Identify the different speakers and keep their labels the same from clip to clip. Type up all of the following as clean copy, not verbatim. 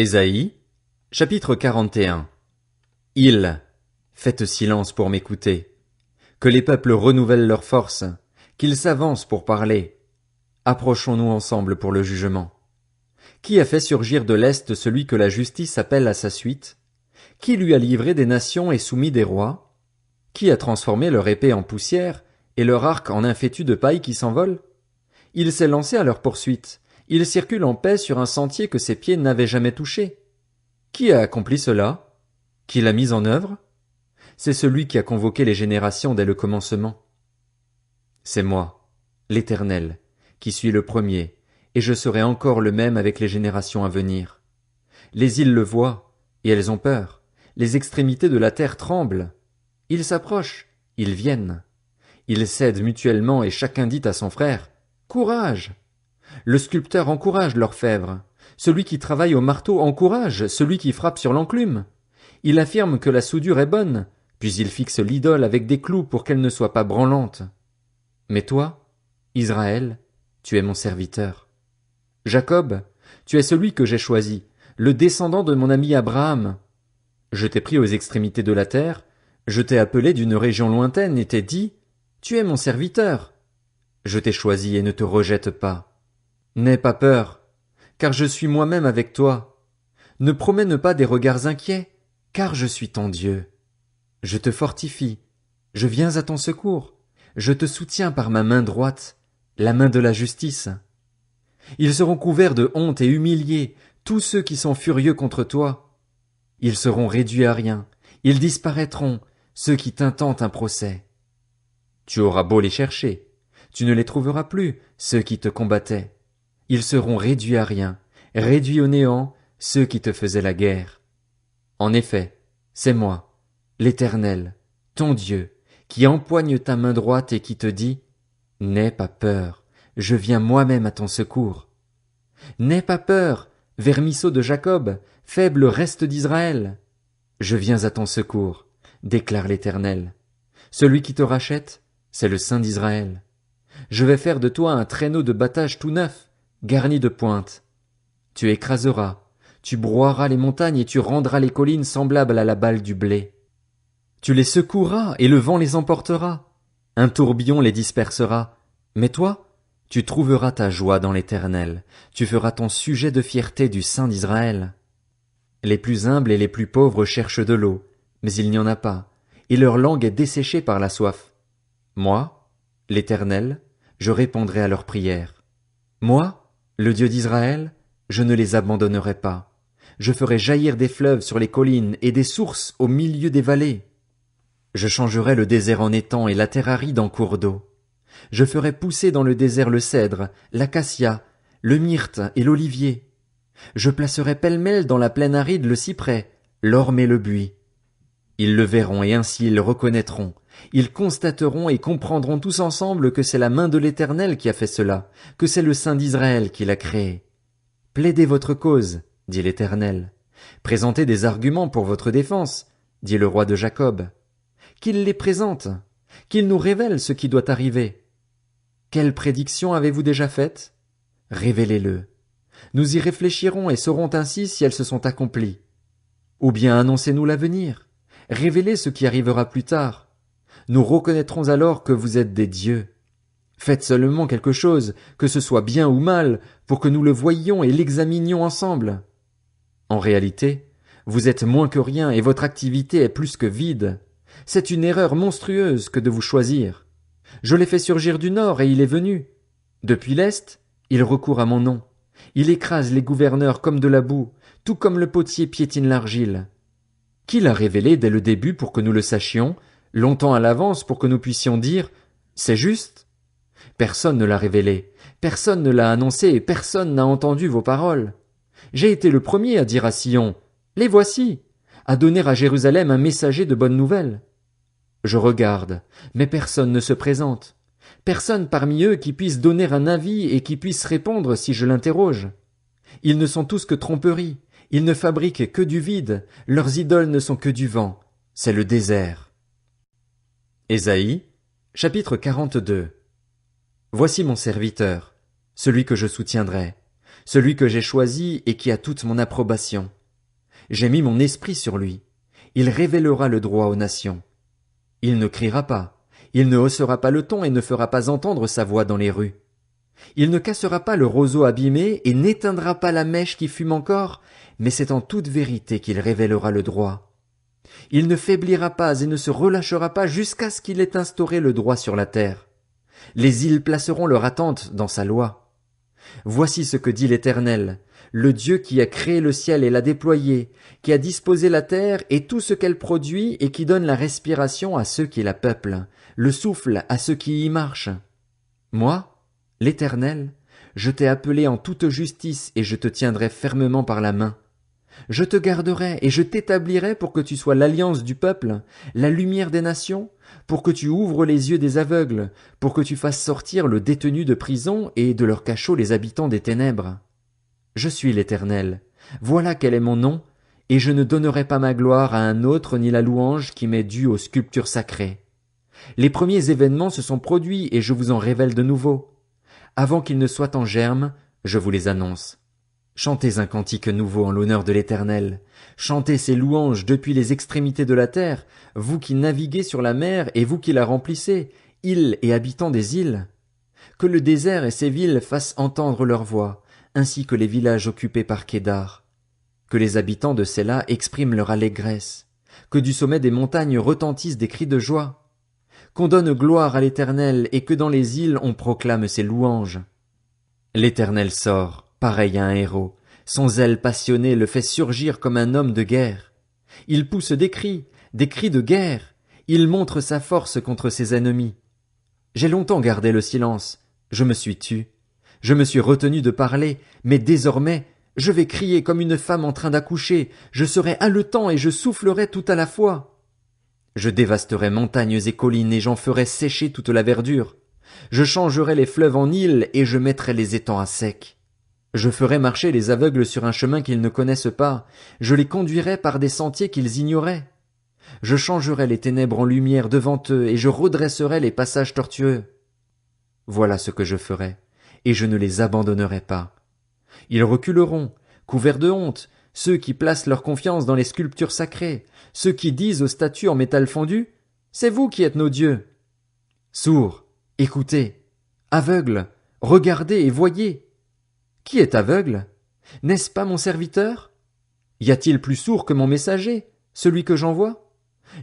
Speaker 1: Ésaïe, chapitre 41. Ils, faites silence pour m'écouter. Que les peuples renouvellent leur force, qu'ils s'avancent pour parler. Approchons-nous ensemble pour le jugement. Qui a fait surgir de l'Est celui que la justice appelle à sa suite? Qui lui a livré des nations et soumis des rois? Qui a transformé leur épée en poussière et leur arc en un fétu de paille qui s'envole? Il s'est lancé à leur poursuite. Il circule en paix sur un sentier que ses pieds n'avaient jamais touché. Qui a accompli cela? Qui l'a mis en œuvre? C'est celui qui a convoqué les générations dès le commencement. C'est moi, l'Éternel, qui suis le premier, et je serai encore le même avec les générations à venir. Les îles le voient, et elles ont peur. Les extrémités de la terre tremblent. Ils s'approchent, ils viennent. Ils cèdent mutuellement et chacun dit à son frère: Courage! Le sculpteur encourage l'orfèvre. Celui qui travaille au marteau encourage celui qui frappe sur l'enclume. Il affirme que la soudure est bonne, puis il fixe l'idole avec des clous pour qu'elle ne soit pas branlante. Mais toi, Israël, tu es mon serviteur. Jacob, tu es celui que j'ai choisi, le descendant de mon ami Abraham. Je t'ai pris aux extrémités de la terre, je t'ai appelé d'une région lointaine et t'ai dit: Tu es mon serviteur. Je t'ai choisi et ne te rejette pas. N'aie pas peur, car je suis moi-même avec toi. Ne promène pas des regards inquiets, car je suis ton Dieu. Je te fortifie, je viens à ton secours, je te soutiens par ma main droite, la main de la justice. Ils seront couverts de honte et humiliés, tous ceux qui sont furieux contre toi. Ils seront réduits à rien, ils disparaîtront, ceux qui t'intentent un procès. Tu auras beau les chercher, tu ne les trouveras plus, ceux qui te combattaient. Ils seront réduits à rien, réduits au néant, ceux qui te faisaient la guerre. En effet, c'est moi, l'Éternel, ton Dieu, qui empoigne ta main droite et qui te dit: N'aie pas peur, je viens moi-même à ton secours. N'aie pas peur, vermisseau de Jacob, faible reste d'Israël. Je viens à ton secours, déclare l'Éternel. Celui qui te rachète, c'est le Saint d'Israël. Je vais faire de toi un traîneau de battage tout neuf, garni de pointes. Tu écraseras, tu broieras les montagnes et tu rendras les collines semblables à la balle du blé. Tu les secoueras et le vent les emportera. Un tourbillon les dispersera. Mais toi, tu trouveras ta joie dans l'Éternel. Tu feras ton sujet de fierté du Saint d'Israël. Les plus humbles et les plus pauvres cherchent de l'eau, mais il n'y en a pas, et leur langue est desséchée par la soif. Moi, l'Éternel, je répondrai à leurs prières. Moi, le Dieu d'Israël, je ne les abandonnerai pas. Je ferai jaillir des fleuves sur les collines et des sources au milieu des vallées. Je changerai le désert en étang et la terre aride en cours d'eau. Je ferai pousser dans le désert le cèdre, l'acacia, le myrte et l'olivier. Je placerai pêle-mêle dans la plaine aride le cyprès, l'orme et le buis. Ils le verront et ainsi ils le reconnaîtront. Ils constateront et comprendront tous ensemble que c'est la main de l'Éternel qui a fait cela, que c'est le Saint d'Israël qui l'a créé. Plaidez votre cause, dit l'Éternel. Présentez des arguments pour votre défense, dit le roi de Jacob. Qu'il les présente, qu'il nous révèle ce qui doit arriver. Quelle prédiction avez-vous déjà faite? Révélez-le. Nous y réfléchirons et saurons ainsi si elles se sont accomplies. Ou bien annoncez-nous l'avenir. Révélez ce qui arrivera plus tard. Nous reconnaîtrons alors que vous êtes des dieux. Faites seulement quelque chose, que ce soit bien ou mal, pour que nous le voyions et l'examinions ensemble. En réalité, vous êtes moins que rien et votre activité est plus que vide. C'est une erreur monstrueuse que de vous choisir. Je l'ai fait surgir du nord et il est venu. Depuis l'est, il recourt à mon nom. Il écrase les gouverneurs comme de la boue, tout comme le potier piétine l'argile. Qui l'a révélé dès le début pour que nous le sachions, longtemps à l'avance pour que nous puissions dire: C'est juste? Personne ne l'a révélé, personne ne l'a annoncé et personne n'a entendu vos paroles. J'ai été le premier à dire à Sion: Les voici, à donner à Jérusalem un messager de bonnes nouvelles. Je regarde, mais personne ne se présente. Personne parmi eux qui puisse donner un avis et qui puisse répondre si je l'interroge. Ils ne sont tous que tromperies, ils ne fabriquent que du vide, leurs idoles ne sont que du vent, c'est le désert. Ésaïe, chapitre 42. Voici mon serviteur, celui que je soutiendrai, celui que j'ai choisi et qui a toute mon approbation. J'ai mis mon esprit sur lui. Il révélera le droit aux nations. Il ne criera pas, il ne haussera pas le ton et ne fera pas entendre sa voix dans les rues. Il ne cassera pas le roseau abîmé et n'éteindra pas la mèche qui fume encore, mais c'est en toute vérité qu'il révélera le droit. Il ne faiblira pas et ne se relâchera pas jusqu'à ce qu'il ait instauré le droit sur la terre. Les îles placeront leur attente dans sa loi. Voici ce que dit l'Éternel, le Dieu qui a créé le ciel et l'a déployé, qui a disposé la terre et tout ce qu'elle produit et qui donne la respiration à ceux qui la peuplent, le souffle à ceux qui y marchent. Moi, l'Éternel, je t'ai appelé en toute justice et je te tiendrai fermement par la main. Je te garderai et je t'établirai pour que tu sois l'alliance du peuple, la lumière des nations, pour que tu ouvres les yeux des aveugles, pour que tu fasses sortir le détenu de prison et de leur cachot les habitants des ténèbres. Je suis l'Éternel, voilà quel est mon nom, et je ne donnerai pas ma gloire à un autre ni la louange qui m'est due aux sculptures sacrées. Les premiers événements se sont produits et je vous en révèle de nouveaux. Avant qu'ils ne soient en germe, je vous les annonce. Chantez un cantique nouveau en l'honneur de l'Éternel. Chantez ses louanges depuis les extrémités de la terre, vous qui naviguez sur la mer et vous qui la remplissez, îles et habitants des îles. Que le désert et ses villes fassent entendre leur voix, ainsi que les villages occupés par Kédar. Que les habitants de Séla expriment leur allégresse. Que du sommet des montagnes retentissent des cris de joie. Qu'on donne gloire à l'Éternel et que dans les îles on proclame ses louanges. L'Éternel sort, pareil à un héros. Son zèle passionné le fait surgir comme un homme de guerre. Il pousse des cris de guerre. Il montre sa force contre ses ennemis. J'ai longtemps gardé le silence. Je me suis tu. Je me suis retenu de parler, mais désormais, je vais crier comme une femme en train d'accoucher. Je serai haletant et je soufflerai tout à la fois. Je dévasterai montagnes et collines et j'en ferai sécher toute la verdure. Je changerai les fleuves en îles et je mettrai les étangs à sec. Je ferai marcher les aveugles sur un chemin qu'ils ne connaissent pas. Je les conduirai par des sentiers qu'ils ignoraient. Je changerai les ténèbres en lumière devant eux et je redresserai les passages tortueux. Voilà ce que je ferai, et je ne les abandonnerai pas. Ils reculeront, couverts de honte, ceux qui placent leur confiance dans les sculptures sacrées, ceux qui disent aux statues en métal fondu, « C'est vous qui êtes nos dieux !» Sourds, écoutez. Aveugles, regardez et voyez. Qui est aveugle? N'est-ce pas mon serviteur? Y a-t-il plus sourd que mon messager, celui que j'envoie?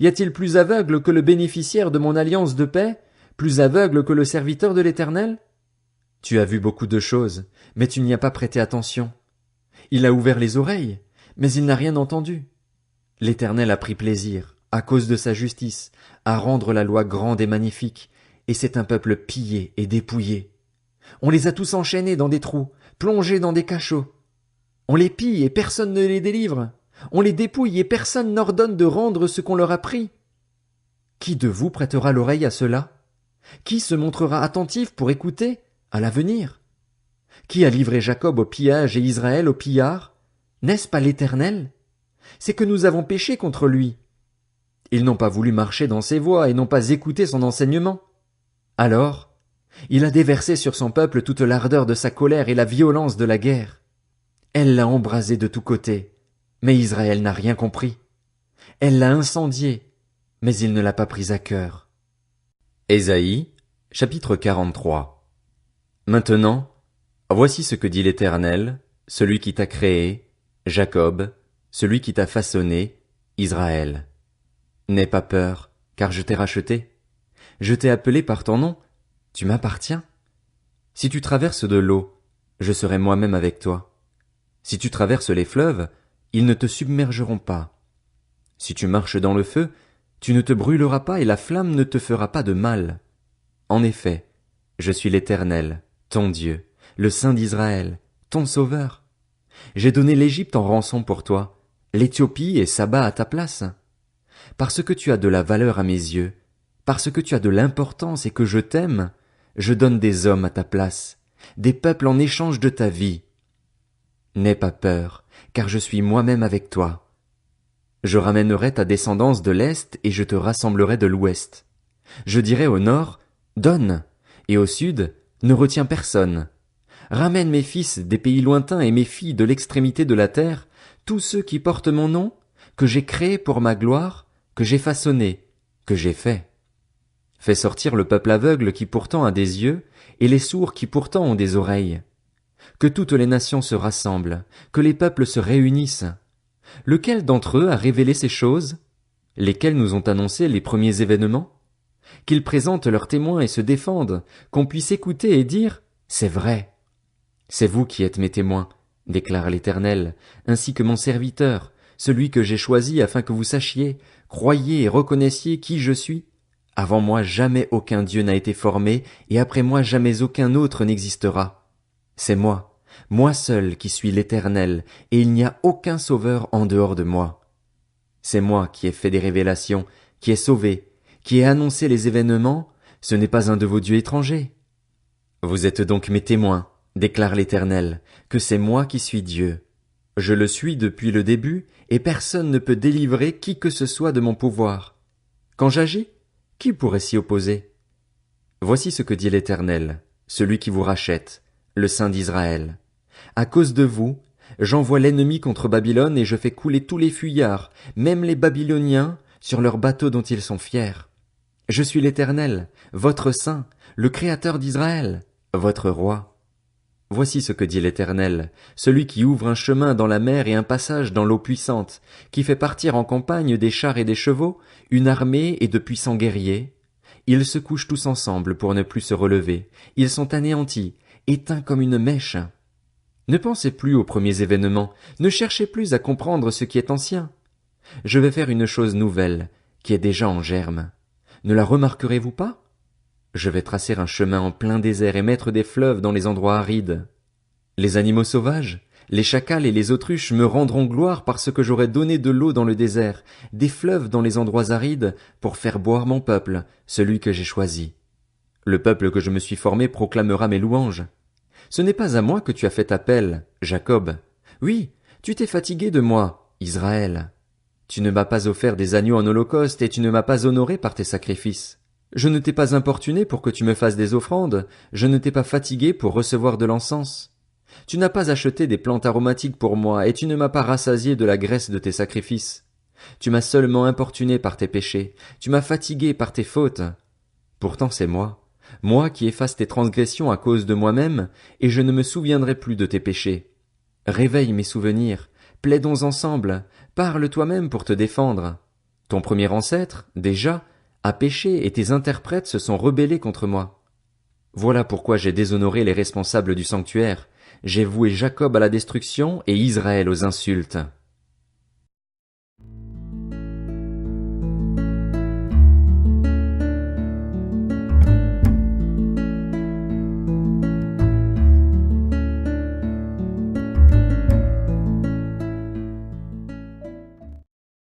Speaker 1: Y a-t-il plus aveugle que le bénéficiaire de mon alliance de paix, plus aveugle que le serviteur de l'Éternel? Tu as vu beaucoup de choses, mais tu n'y as pas prêté attention. Il a ouvert les oreilles, mais il n'a rien entendu. L'Éternel a pris plaisir, à cause de sa justice, à rendre la loi grande et magnifique, et c'est un peuple pillé et dépouillé. On les a tous enchaînés dans des trous, plongés dans des cachots. On les pille et personne ne les délivre. On les dépouille et personne n'ordonne de rendre ce qu'on leur a pris. Qui de vous prêtera l'oreille à cela? Qui se montrera attentif pour écouter à l'avenir? Qui a livré Jacob au pillage et Israël au pillard? N'est-ce pas l'Éternel? C'est que nous avons péché contre lui. Ils n'ont pas voulu marcher dans ses voies et n'ont pas écouté son enseignement. Alors, il a déversé sur son peuple toute l'ardeur de sa colère et la violence de la guerre. Elle l'a embrasé de tous côtés, mais Israël n'a rien compris. Elle l'a incendié, mais il ne l'a pas pris à cœur. Ésaïe, chapitre 43. Maintenant, voici ce que dit l'Éternel, celui qui t'a créé, Jacob, celui qui t'a façonné, Israël. N'aie pas peur, car je t'ai racheté. Je t'ai appelé par ton nom. Tu m'appartiens. Si tu traverses de l'eau, je serai moi-même avec toi. Si tu traverses les fleuves, ils ne te submergeront pas. Si tu marches dans le feu, tu ne te brûleras pas et la flamme ne te fera pas de mal. En effet, je suis l'Éternel, ton Dieu, le Saint d'Israël, ton Sauveur. J'ai donné l'Égypte en rançon pour toi, l'Éthiopie et Saba à ta place. Parce que tu as de la valeur à mes yeux, parce que tu as de l'importance et que je t'aime, je donne des hommes à ta place, des peuples en échange de ta vie. N'aie pas peur, car je suis moi-même avec toi. Je ramènerai ta descendance de l'Est et je te rassemblerai de l'Ouest. Je dirai au Nord, donne, et au Sud, ne retiens personne. Ramène mes fils des pays lointains et mes filles de l'extrémité de la terre, tous ceux qui portent mon nom, que j'ai créés pour ma gloire, que j'ai façonnés, que j'ai faits. Fais sortir le peuple aveugle qui pourtant a des yeux, et les sourds qui pourtant ont des oreilles. Que toutes les nations se rassemblent, que les peuples se réunissent. Lequel d'entre eux a révélé ces choses? Lesquels nous ont annoncé les premiers événements? Qu'ils présentent leurs témoins et se défendent, qu'on puisse écouter et dire « C'est vrai ». C'est vous qui êtes mes témoins, déclare l'Éternel, ainsi que mon serviteur, celui que j'ai choisi afin que vous sachiez, croyiez et reconnaissiez qui je suis. Avant moi jamais aucun Dieu n'a été formé, et après moi jamais aucun autre n'existera. C'est moi seul qui suis l'Éternel, et il n'y a aucun sauveur en dehors de moi. C'est moi qui ai fait des révélations, qui ai sauvé, qui ai annoncé les événements, ce n'est pas un de vos dieux étrangers. Vous êtes donc mes témoins, déclare l'Éternel, que c'est moi qui suis Dieu. Je le suis depuis le début, et personne ne peut délivrer qui que ce soit de mon pouvoir. Quand j'agis, qui pourrait s'y opposer? Voici ce que dit l'Éternel, celui qui vous rachète, le Saint d'Israël. À cause de vous, j'envoie l'ennemi contre Babylone et je fais couler tous les fuyards, même les Babyloniens, sur leurs bateaux dont ils sont fiers. Je suis l'Éternel, votre Saint, le Créateur d'Israël, votre Roi. Voici ce que dit l'Éternel, celui qui ouvre un chemin dans la mer et un passage dans l'eau puissante, qui fait partir en campagne des chars et des chevaux, une armée et de puissants guerriers. Ils se couchent tous ensemble pour ne plus se relever, ils sont anéantis, éteints comme une mèche. Ne pensez plus aux premiers événements, ne cherchez plus à comprendre ce qui est ancien. Je vais faire une chose nouvelle, qui est déjà en germe. Ne la remarquerez-vous pas? Je vais tracer un chemin en plein désert et mettre des fleuves dans les endroits arides. Les animaux sauvages, les chacals et les autruches me rendront gloire parce que j'aurai donné de l'eau dans le désert, des fleuves dans les endroits arides, pour faire boire mon peuple, celui que j'ai choisi. Le peuple que je me suis formé proclamera mes louanges. Ce n'est pas à moi que tu as fait appel, Jacob. Oui, tu t'es fatigué de moi, Israël. Tu ne m'as pas offert des agneaux en holocauste et tu ne m'as pas honoré par tes sacrifices. Je ne t'ai pas importuné pour que tu me fasses des offrandes, je ne t'ai pas fatigué pour recevoir de l'encens. Tu n'as pas acheté des plantes aromatiques pour moi, et tu ne m'as pas rassasié de la graisse de tes sacrifices. Tu m'as seulement importuné par tes péchés, tu m'as fatigué par tes fautes. Pourtant c'est moi qui efface tes transgressions à cause de moi-même, et je ne me souviendrai plus de tes péchés. Réveille mes souvenirs, plaidons ensemble, parle toi-même pour te défendre. Ton premier ancêtre, déjà, a péché et tes interprètes se sont rebellés contre moi. Voilà pourquoi j'ai déshonoré les responsables du sanctuaire, j'ai voué Jacob à la destruction et Israël aux insultes.